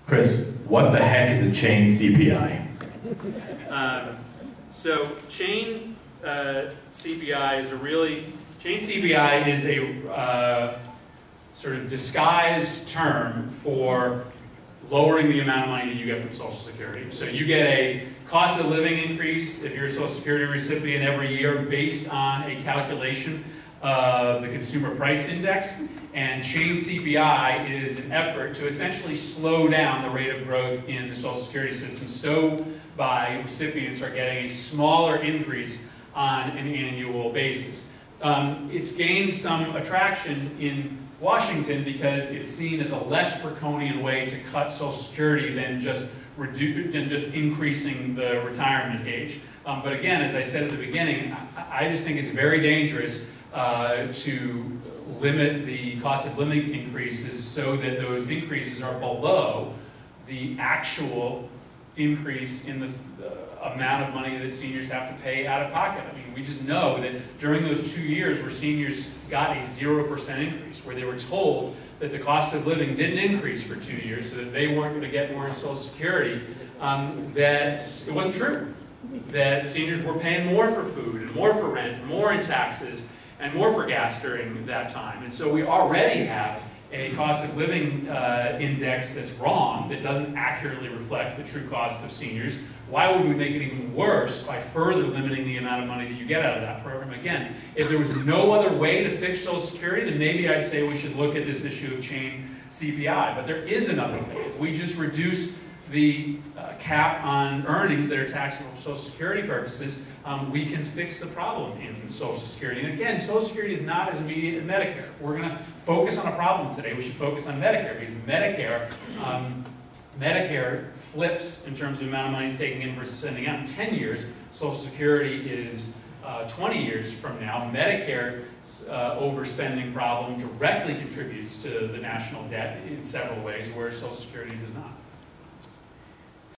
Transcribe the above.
Chris, what the heck is a chain CPI? So chain CPI is chain CPI is a sort of disguised term for lowering the amount of money that you get from Social Security. So you get a cost of living increase if you're a Social Security recipient every year based on a calculation of the Consumer Price Index, and chain CPI is an effort to essentially slow down the rate of growth in the Social Security system so recipients are getting a smaller increase on an annual basis. It's gained some attraction in Washington because it's seen as a less draconian way to cut Social Security than just increasing the retirement age. But again, as I said at the beginning, I just think it's very dangerous to limit the cost of living increases so that those increases are below the actual increase in the amount of money that seniors have to pay out of pocket. I mean, we just know that during those 2 years where seniors got a 0% increase, where they were told that the cost of living didn't increase for 2 years so that they weren't going to get more in Social Security, that it wasn't true. That seniors were paying more for food and more for rent, and more in taxes, and more for gas during that time. And so we already have a cost of living index that's wrong, that doesn't accurately reflect the true cost of seniors. Why would we make it even worse by further limiting the amount of money that you get out of that program? Again, if there was no other way to fix Social Security, then maybe I'd say we should look at this issue of chain CPI. But there is another way. We just reduce the cap on earnings that are taxable for Social Security purposes, we can fix the problem in Social Security. And again, Social Security is not as immediate as Medicare. If we're going to focus on a problem today, we should focus on Medicare, because Medicare flips in terms of the amount of money it's taking in versus sending out in 10 years. Social Security is 20 years from now. Medicare's overspending problem directly contributes to the national debt in several ways, whereas Social Security does not.